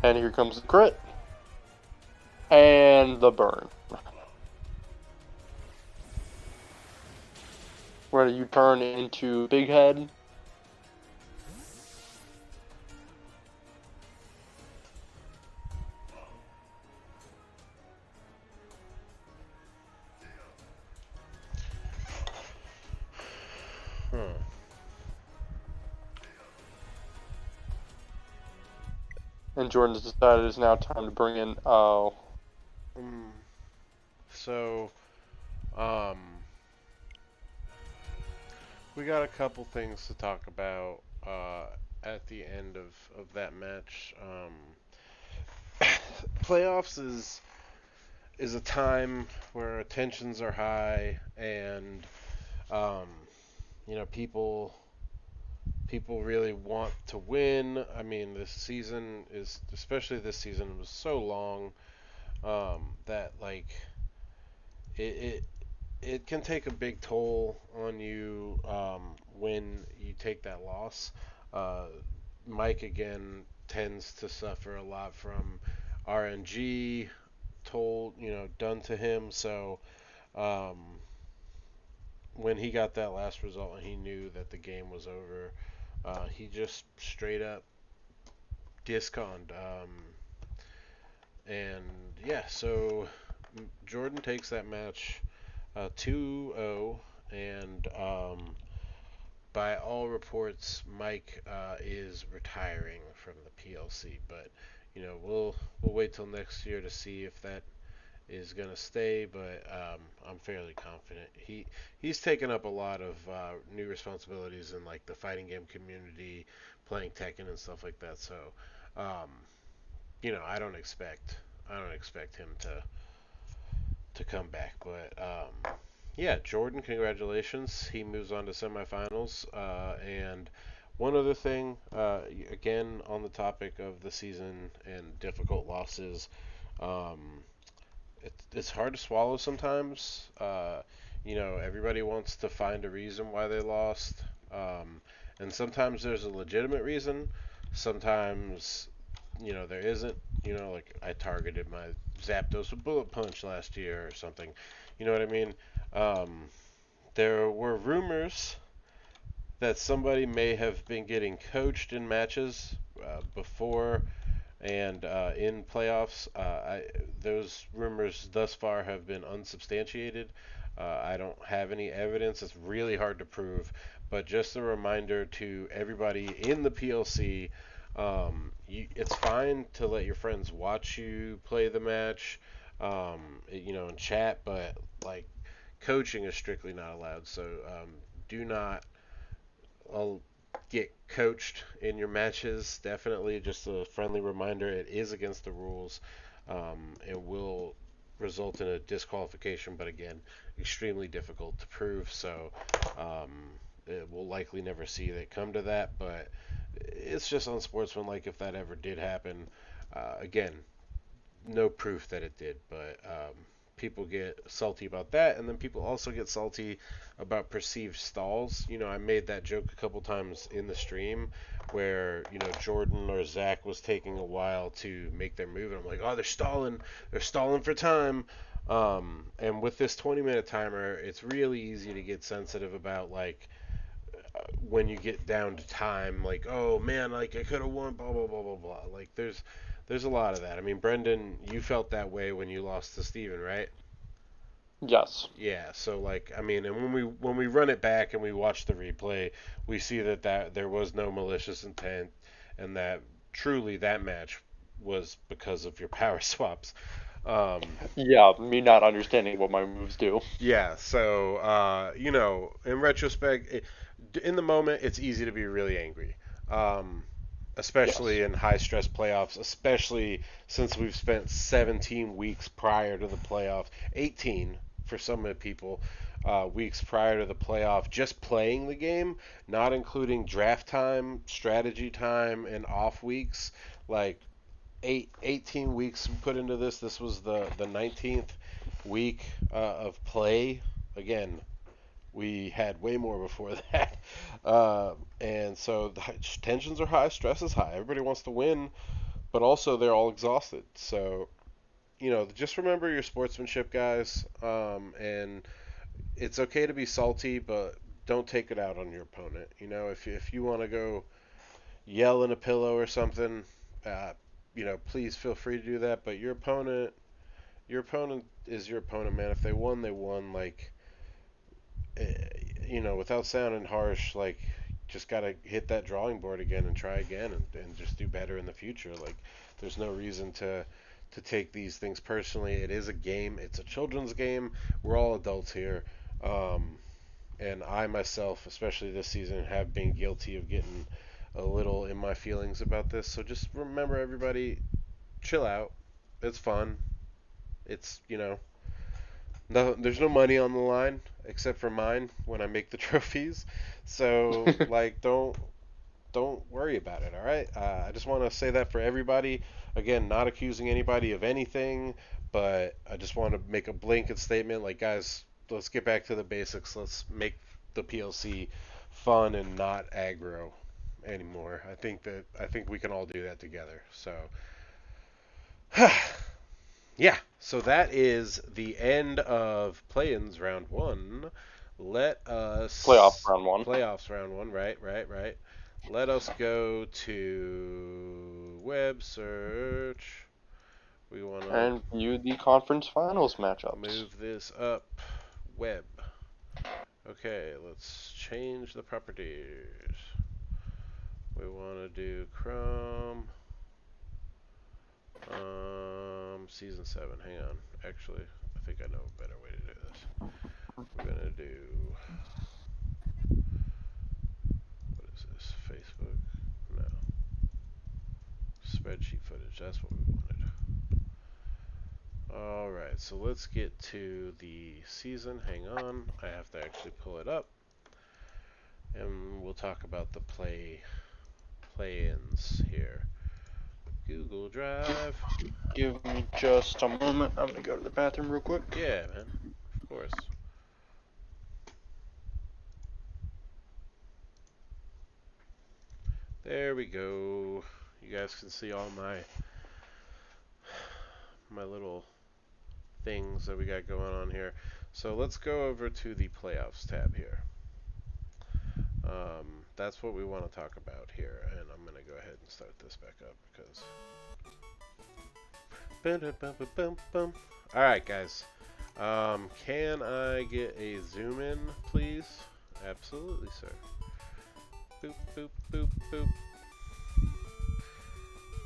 And here comes the crit. And the burn. Where you turn into Big Head. And Jordan's decided it's now time to bring in, So, we got a couple things to talk about at the end of that match. Playoffs is a time where tensions are high and people really want to win. I mean, this season is, especially this season, was so long that like it can take a big toll on you when you take that loss. Mike again tends to suffer a lot from RNG done to him. So when he got that last result and he knew that the game was over, he just straight up disconned. And yeah, so Jordan takes that match 2-0, and by all reports, Mike is retiring from the PLC. But we'll wait till next year to see if that is gonna stay. But I'm fairly confident he's taken up a lot of new responsibilities in like the fighting game community, playing Tekken and stuff like that. So um, I don't expect him to come back. But yeah, Jordan, congratulations. He moves on to semifinals. And one other thing, again on the topic of the season and difficult losses, um, it's hard to swallow sometimes. Everybody wants to find a reason why they lost, and sometimes there's a legitimate reason. Sometimes, there isn't. Like I targeted my Zapdos with Bullet Punch last year or something. You know what I mean? Um, there were rumors that somebody may have been getting coached in matches before and in playoffs. Those rumors thus far have been unsubstantiated. I don't have any evidence. It's really hard to prove. But just a reminder to everybody in the PLC, it's fine to let your friends watch you play the match, and chat, but like coaching is strictly not allowed. So do not get coached in your matches. Definitely, just a friendly reminder: it is against the rules. It will result in a disqualification, but again, extremely difficult to prove. So um, we'll likely never see that come to that. But it's just unsportsmanlike if that ever did happen. Again, no proof that it did, but people get salty about that, and then people also get salty about perceived stalls. I made that joke a couple times in the stream where Jordan or Zach was taking a while to make their move, and I'm like, oh, they're stalling for time. And with this 20-minute timer, it's really easy to get sensitive about like when you get down to time, like, oh man, like I could have won, blah blah blah blah blah. Like there's a lot of that. I mean, Brendan, you felt that way when you lost to Steven, right? Yes. Yeah. So like, I mean, and when we run it back and we watch the replay, we see that there was no malicious intent, and that truly that match was because of your power swaps. Um, Yeah, me not understanding what my moves do. yeah. So in retrospect, in the moment, it's easy to be really angry. Um, Especially Yes. in high stress playoffs, especially since we've spent 17 weeks prior to the playoffs, 18 for some of the people, weeks prior to the playoff, just playing the game, not including draft time, strategy time, and off weeks. Like 18 weeks put into this. This was the 19th week of play. Again, we had way more before that. And so the tensions are high, stress is high. Everybody wants to win, but also they're all exhausted. So, just remember your sportsmanship, guys. And it's okay to be salty, but don't take it out on your opponent. If you want to go yell in a pillow or something, uh, please feel free to do that. But your opponent is your opponent, man. If they won, they won. Like, without sounding harsh, like just gotta hit that drawing board again and try again and just do better in the future. Like there's no reason to take these things personally. It is a game. It's a children's game. We're all adults here. Um, and I myself, especially this season, have been guilty of getting a little in my feelings about this. So just remember, everybody, chill out. It's fun. It's no, there's no money on the line except for mine when I make the trophies. So like, don't worry about it. All right. I just want to say that for everybody. Again, not accusing anybody of anything, but I just want to make a blanket statement. Like, guys, let's get back to the basics. Let's make the PLC fun and not aggro anymore. I think we can all do that together. So yeah, so that is the end of play-ins round one. Let Playoff us round one. playoffs round one, right, right, right. Let us go to web search. We want to And view the conference finals matchups. move this up. Web. Okay, let's change the properties. We want to do Chrome. Season 7. Hang on. Actually, I think I know a better way to do this. We're gonna do. What is this? Facebook? No. Spreadsheet footage. That's what we wanted. Alright, so let's get to the season. Hang on. I have to actually pull it up. And we'll talk about the play-ins here. Google Drive. Give me just a moment. I'm gonna go to the bathroom real quick. Yeah, man. Of course. There we go. You guys can see all my little things that we got going on here. So let's go over to the playoffs tab here. That's what we want to talk about here, and I'm gonna go ahead and start this back up because. All right, guys. Can I get a zoom in, please? Absolutely, sir. Boop boop boop boop.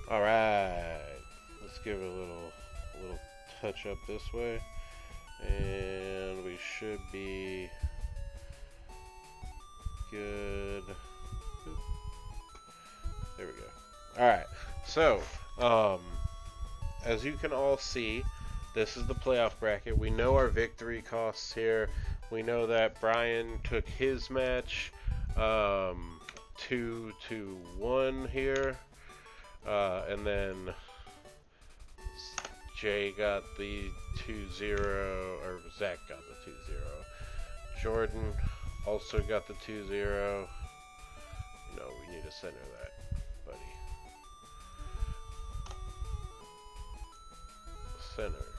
All right. Let's give it a little touch up this way, and we should be good. Boop. There we go. All right. So, as you can all see, this is the playoff bracket. We know our victory costs here. We know that Brian took his match 2-1 here, and then Jay got the 2-0, or Zach got the 2-0. Jordan also got the 2-0. No, we need to center that, buddy. Centered.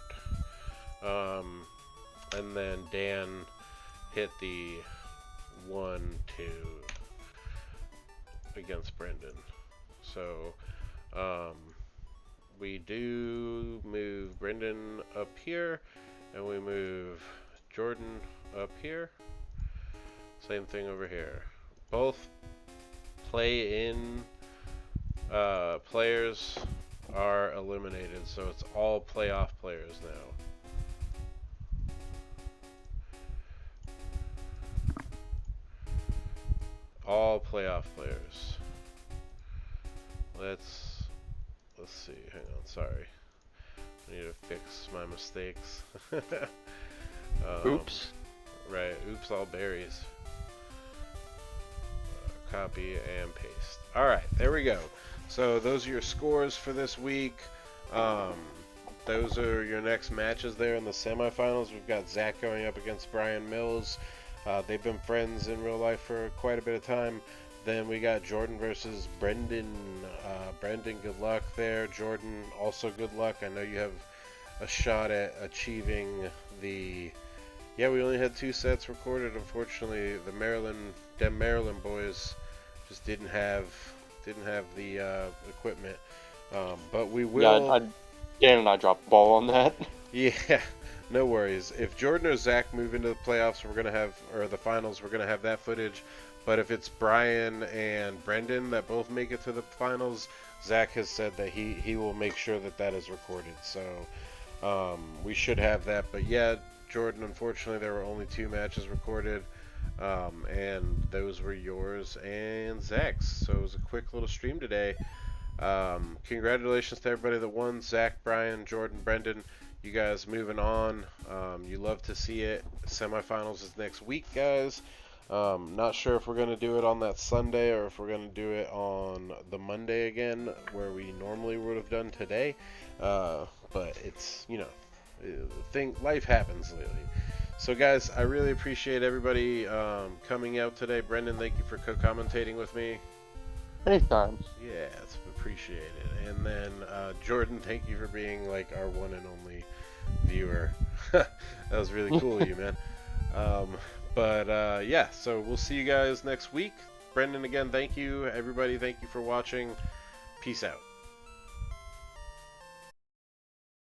And then Dan hit the 1-2 against Brendan. So, we do move Brendan up here, and we move Jordan up here. Same thing over here. Both play-in players are eliminated, so it's all playoff players now. All playoff players. Let's see. Hang on. Sorry. I need to fix my mistakes. Oops. Right. Oops. All berries. Copy and paste. All right. There we go. So those are your scores for this week. Those are your next matches there in the semifinals. We've got Zach going up against Brian Mills. They've been friends in real life for quite a bit of time. Then we got Jordan versus Brendan. Brendan, good luck there. Jordan, also good luck. I know you have a shot at achieving the... Yeah, we only had 2 sets recorded. Unfortunately, the Maryland boys just didn't have the equipment. But we will... Yeah, Dan and I dropped the ball on that. Yeah, no worries. If Jordan or Zach move into the playoffs, we're gonna have, or the finals, we're gonna have that footage. But if it's Brian and Brendan that both make it to the finals, Zach has said that he will make sure that is recorded. So we should have that. But yeah, Jordan, unfortunately, there were only 2 matches recorded, and those were yours and Zach's. So it was a quick little stream today. Congratulations to everybody that won. Zach, Brian, Jordan, Brendan. You guys moving on. You love to see it. Semifinals is next week, guys. Not sure if we're going to do it on that Sunday or if we're going to do it on the Monday again, where we normally would have done today. But it's, life happens lately. So guys, I really appreciate everybody coming out today. Brendan, thank you for co-commentating with me. Anytime. Yeah, it's appreciated. And then Jordan, thank you for being like our one and only viewer. That was really cool of you, man. Yeah, so we'll see you guys next week. Brendan, again, thank you. Everybody, thank you for watching. Peace out.